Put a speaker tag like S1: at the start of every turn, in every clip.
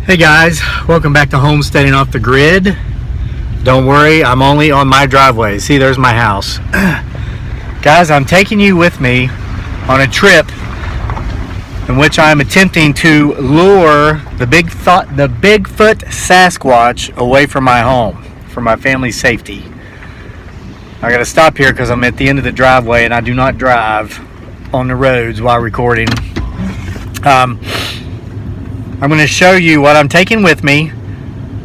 S1: Hey guys, welcome back to Homesteading Off the Grid. Don't worry, I'm only on my driveway. See, there's my house. Guys, I'm taking you with me on a trip in which I'm attempting to lure the Bigfoot Sasquatch away from my home for my family's safety. I gotta stop here because I'm at the end of the driveway and I do not drive on the roads while recording. I'm going to show you what I'm taking with me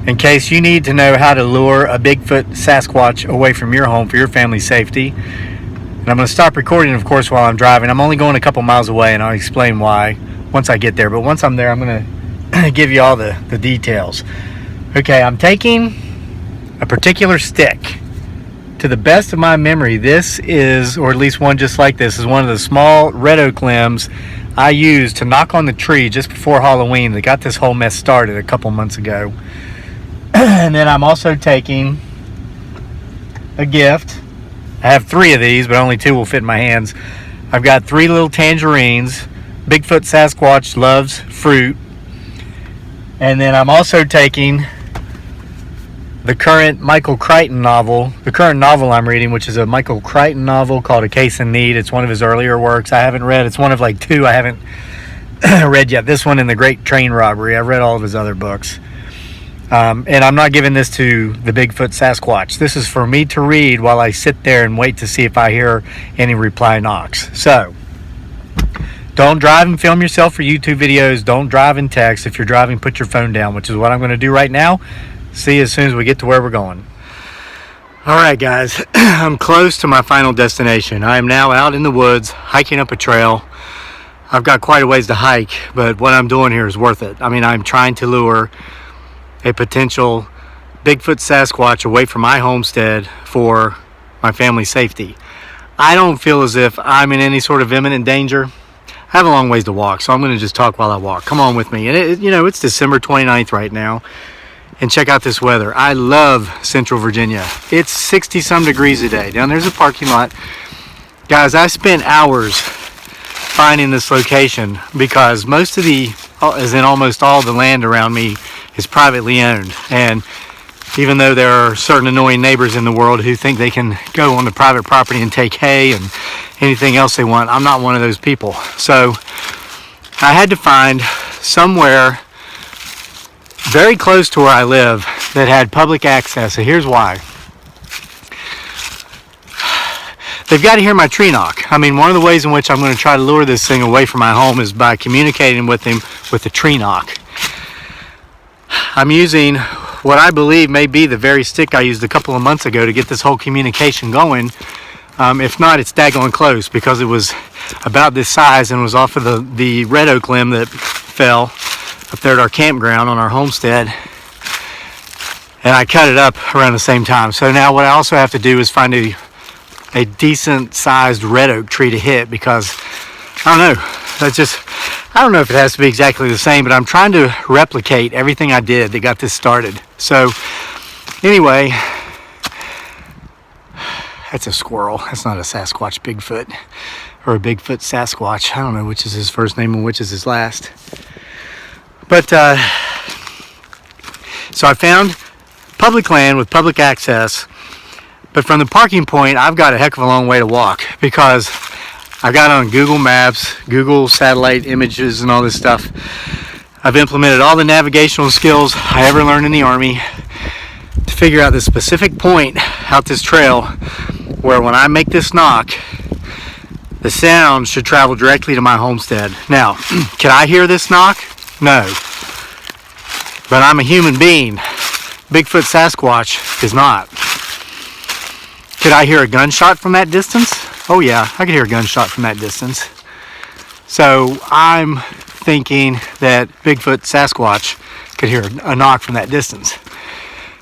S1: in case you need to know how to lure a Bigfoot Sasquatch away from your home for your family's safety. And I'm going to stop recording, of course, while I'm driving. I'm only going a couple miles away, and I'll explain why once I get there. But once I'm there, I'm going to give you all the details. Okay, I'm taking a particular stick. To the best of my memory, this is, or at least one just like this, is one of the small red oak limbs I used to knock on the tree just before Halloween that got this whole mess started a couple months ago. And then I'm also taking a gift. I have 3 of these, but only 2 will fit in my hands. I've got 3 little tangerines. Bigfoot Sasquatch loves fruit. And then I'm also taking the current Michael Crichton novel, the current novel I'm reading, which is a Michael Crichton novel called A Case in Need. It's one of his earlier works I haven't read. It's one of like 2 I haven't read yet. This one and The Great Train Robbery. I've read all of his other books. And I'm not giving this to the Bigfoot Sasquatch. This is for me to read while I sit there and wait to see if I hear any reply knocks. So, don't drive and film yourself for YouTube videos. Don't drive and text. If you're driving, put your phone down, which is what I'm going to do right now. See you as soon as we get to where we're going. Alright guys, I'm close to my final destination. I am now out in the woods, hiking up a trail. I've got quite a ways to hike, but what I'm doing here is worth it. I mean, I'm trying to lure a potential Bigfoot Sasquatch away from my homestead for my family's safety. I don't feel as if I'm in any sort of imminent danger. I have a long ways to walk, so I'm going to just talk while I walk. Come on with me. And it's December 29th right now. And check out this weather. I love Central Virginia. It's 60 some degrees today. Down there's a parking lot. Guys, I spent hours finding this location because most of as in almost all the land around me is privately owned. And even though there are certain annoying neighbors in the world who think they can go on the private property and take hay and anything else they want, I'm not one of those people. So I had to find somewhere very close to where I live that had public access. So here's why. They've got to hear my tree knock. I mean, one of the ways in which I'm going to try to lure this thing away from my home is by communicating with him with the tree knock. I'm using what I believe may be the very stick I used a couple of months ago to get this whole communication going. If not, it's daggone close because it was about this size and was off of the red oak limb that fell up there at our campground on our homestead, and I cut it up around the same time. So now what I also have to do is find a decent sized red oak tree to hit, because I don't know if it has to be exactly the same, but I'm trying to replicate everything I did that got this started. So anyway, that's a squirrel. That's not a Sasquatch Bigfoot, or a Bigfoot Sasquatch. I don't know which is his first name and which is his last. But, so I found public land with public access, but from the parking point, I've got a heck of a long way to walk because I got on Google Maps, Google satellite images and all this stuff. I've implemented all the navigational skills I ever learned in the Army to figure out the specific point out this trail where when I make this knock, the sound should travel directly to my homestead. Now, can I hear this knock? No, but I'm a human being. Bigfoot Sasquatch is not. Could I hear a gunshot from that distance? Oh yeah, I could hear a gunshot from that distance. So I'm thinking that Bigfoot Sasquatch could hear a knock from that distance.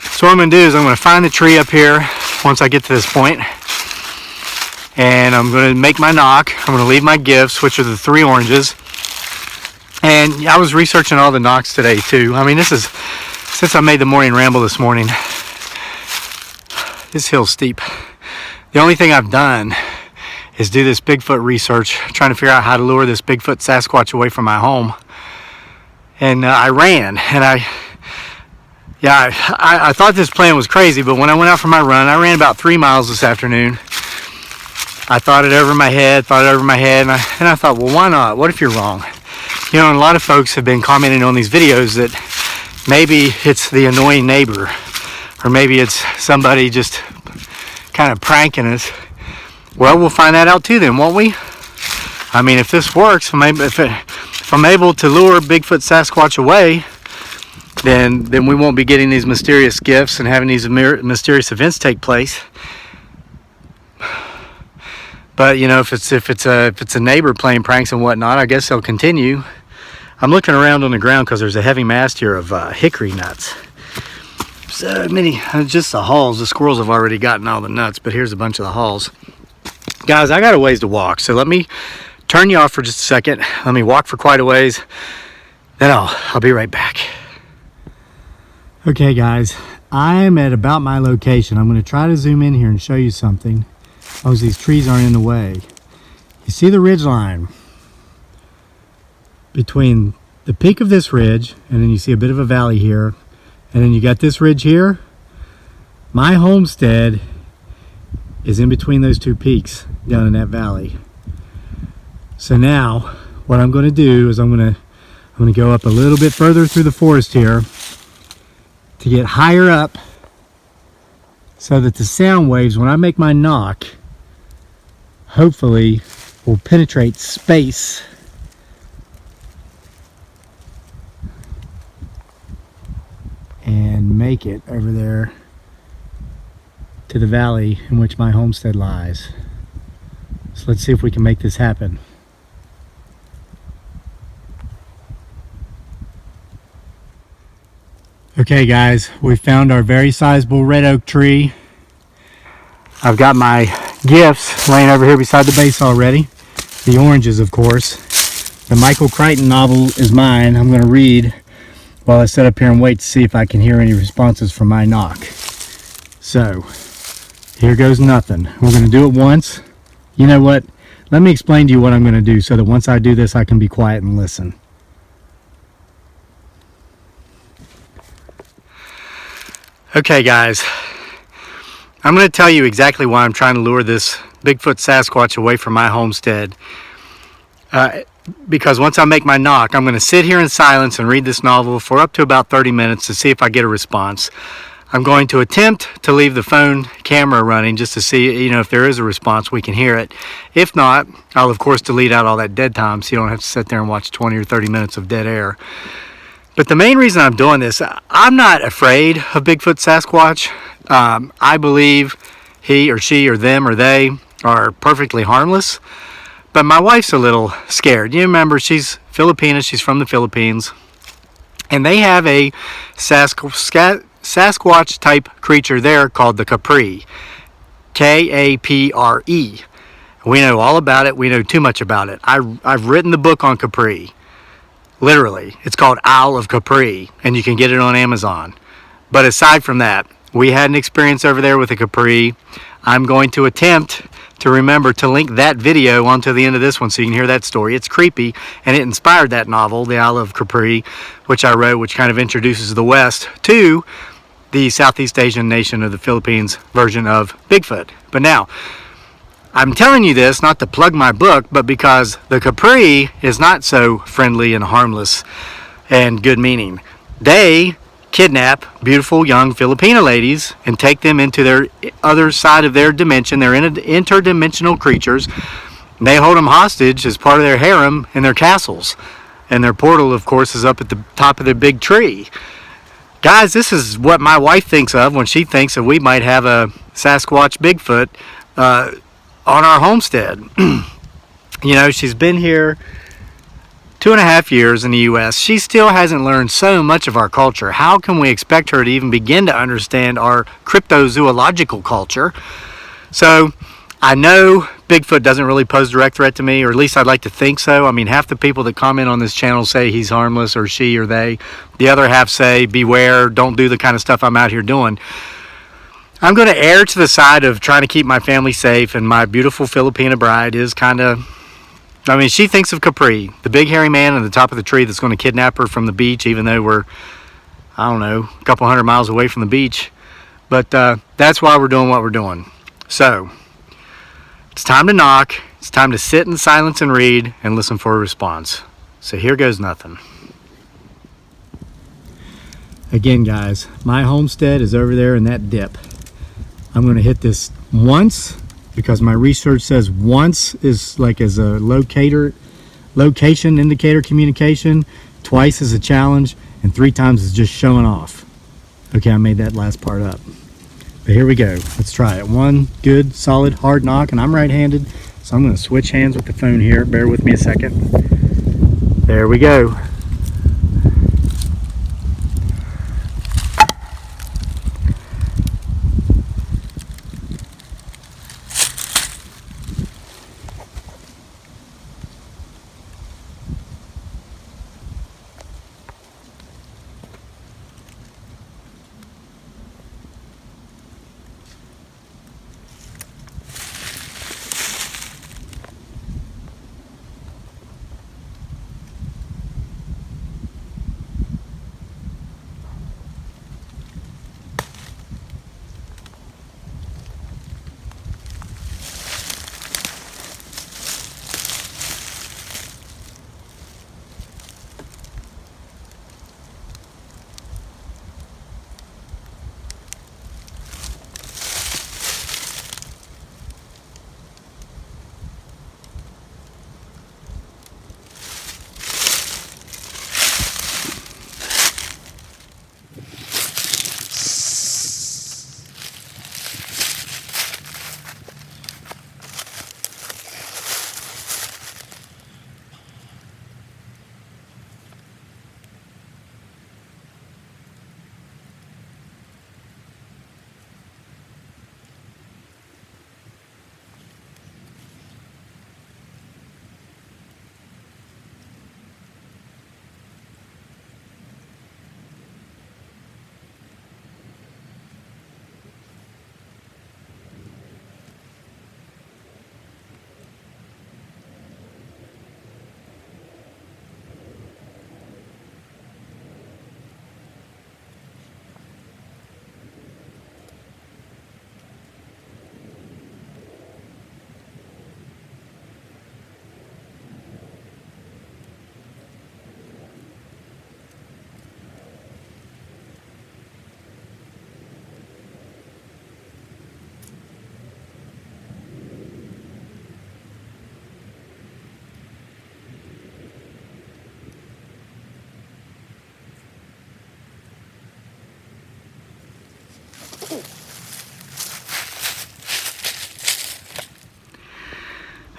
S1: So what I'm going to do is I'm going to find the tree up here once I get to this point, and I'm going to make my knock. I'm going to leave my gifts, which are the 3 oranges. And I was researching all the knocks today too. I mean, this is, since I made the morning ramble this morning, this hill's steep. The only thing I've done is do this Bigfoot research, trying to figure out how to lure this Bigfoot Sasquatch away from my home. and I ran, and I thought this plan was crazy, but when I went out for my run, I ran about 3 miles this afternoon. I thought it over in my head, and I thought, well, why not? What if you're wrong? You know, and a lot of folks have been commenting on these videos that maybe it's the annoying neighbor, or maybe it's somebody just kind of pranking us. Well, we'll find that out too then, won't we? I mean, if this works, if I'm able to lure Bigfoot Sasquatch away, then we won't be getting these mysterious gifts and having these mysterious events take place. But you know, if it's a neighbor playing pranks and whatnot, I guess they'll continue. I'm looking around on the ground because there's a heavy mast here of hickory nuts. So many, just the hulls. The squirrels have already gotten all the nuts, but here's a bunch of the hulls. Guys, I got a ways to walk, so let me turn you off for just a second. Let me walk for quite a ways, then I'll be right back. Okay guys, I'm at about my location. I'm going to try to zoom in here and show you something. Oh, these trees aren't in the way. You see the ridge line between the peak of this ridge, and then you see a bit of a valley here, and then you got this ridge here. My homestead is in between those two peaks down in that valley. So now what I'm going to do is I'm going to go up a little bit further through the forest here to get higher up, so that the sound waves, when I make my knock, hopefully will penetrate space and make it over there to the valley in which my homestead lies. So let's see if we can make this happen. Okay guys, we found our very sizable red oak tree. I've got my gifts laying over here beside the base already. The oranges, of course. The Michael Crichton novel is mine. I'm going to read while I sit up here and wait to see if I can hear any responses from my knock. So, here goes nothing. We're going to do it once. You know what? Let me explain to you what I'm going to do so that once I do this, I can be quiet and listen. Okay guys, I'm going to tell you exactly why I'm trying to lure this Bigfoot Sasquatch away from my homestead. Because once I make my knock, I'm going to sit here in silence and read this novel for up to about 30 minutes to see if I get a response. I'm going to attempt to leave the phone camera running just to see, you know, if there is a response, we can hear it. If not, I'll of course delete out all that dead time so you don't have to sit there and watch 20 or 30 minutes of dead air. But the main reason I'm doing this, I'm not afraid of Bigfoot Sasquatch. I believe he or she or them or they are perfectly harmless. But my wife's a little scared. You remember, she's Filipina. She's from the Philippines. And they have a Sasquatch type creature there called the Capre. K-A-P-R-E. We know all about it. We know too much about it. I've written the book on Capre. Literally, it's called Isle of Capri, and you can get it on Amazon. But aside from that, we had an experience over there with a Capri. I'm going to attempt to remember to link that video onto the end of this one so you can hear that story. It's creepy, and it inspired that novel, The Isle of Capri, which I wrote, which kind of introduces the West to the Southeast Asian nation of the Philippines version of Bigfoot. But now, I'm telling you this not to plug my book, but because the Capri is not so friendly and harmless and good meaning. They kidnap beautiful young Filipina ladies and take them into their other side of their dimension. They're interdimensional creatures. They hold them hostage as part of their harem in their castles. And their portal, of course, is up at the top of their big tree. Guys, this is what my wife thinks of when she thinks that we might have a Sasquatch Bigfoot on our homestead. You know, she's been here 2.5 years in the U.S. She still hasn't learned so much of our culture. How can we expect her to even begin to understand our cryptozoological culture? So, I know Bigfoot doesn't really pose a direct threat to me, or at least I'd like to think so. I mean, half the people that comment on this channel say he's harmless, or she or they. The other half say, beware, don't do the kind of stuff I'm out here doing. I'm going to err to the side of trying to keep my family safe, and my beautiful Filipina bride is kind of I mean, she thinks of Capri, the big hairy man on the top of the tree that's going to kidnap her from the beach, even though we're, I don't know, a couple 100 miles away from the beach. But that's why we're doing what we're doing. So, it's time to knock. It's time to sit in silence and read and listen for a response. So here goes nothing. Again, guys, my homestead is over there in that dip. I'm going to hit this once because my research says once is like as a location indicator communication, twice is a challenge, and 3 times is just showing off. Okay, I made that last part up. But here we go. Let's try it. One good, solid, hard knock, and I'm right-handed, so I'm going to switch hands with the phone here. Bear with me a second. There we go.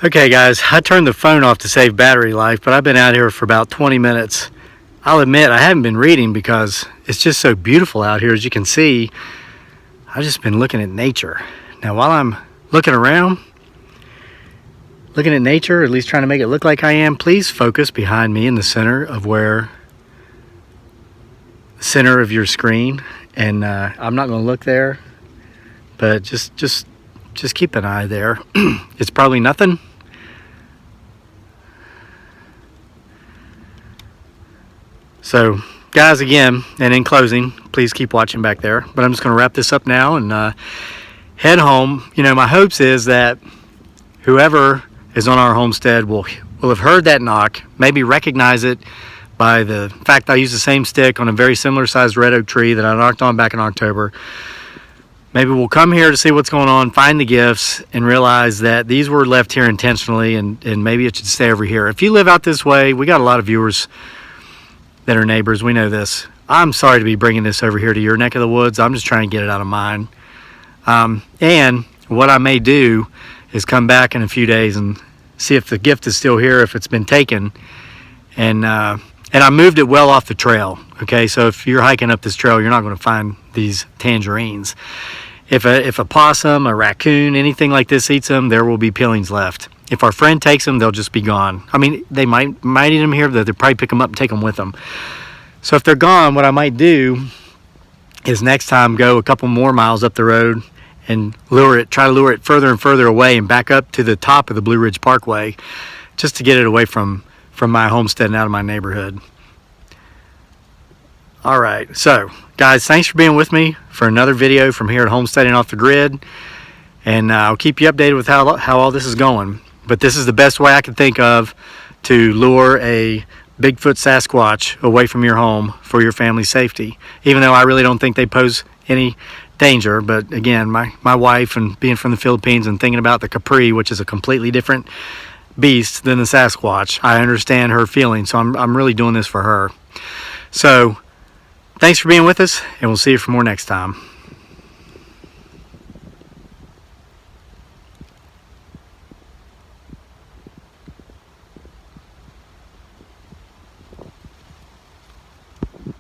S1: Okay guys, I turned the phone off to save battery life, but I've been out here for about 20 minutes. I'll admit I haven't been reading because it's just so beautiful out here. As you can see, I've just been looking at nature. Now while I'm looking around, looking at nature, or at least trying to make it look like I am, please focus behind me in the center of your screen. And I'm not going to look there, but just keep an eye there. It's probably nothing. So guys, again, and in closing, please keep watching back there, but I'm just going to wrap this up now and head home. You know, my hopes is that whoever is on our homestead will have heard that knock, maybe recognize it by the fact I used the same stick on a very similar sized red oak tree that I knocked on back in October. Maybe we'll come here to see what's going on, find the gifts, and realize that these were left here intentionally, and maybe it should stay over here. If you live out this way, we got a lot of viewers that are neighbors. We know this. I'm sorry to be bringing this over here to your neck of the woods. I'm just trying to get it out of mine. And what I may do is come back in a few days and see if the gift is still here, if it's been taken. And I moved it well off the trail. Okay, so if you're hiking up this trail, you're not going to find these tangerines. If a possum, a raccoon, anything like this eats them, there will be peelings left. If our friend takes them, they'll just be gone. I mean, they might eat them here, but they'll probably pick them up and take them with them. So if they're gone, what I might do is next time go a couple more miles up the road and try to lure it further and further away and back up to the top of the Blue Ridge Parkway just to get it away from my homestead and out of my neighborhood. All right, so guys, thanks for being with me for another video from here at Homesteading Off the Grid, and I'll keep you updated with how all this is going. But this is the best way I can think of to lure a Bigfoot Sasquatch away from your home for your family's safety, even though I really don't think they pose any danger. But again, my wife, and being from the Philippines and thinking about the Capri, which is a completely different beast than the Sasquatch, I understand her feelings, so I'm really doing this for her. So thanks for being with us, and we'll see you for more next time.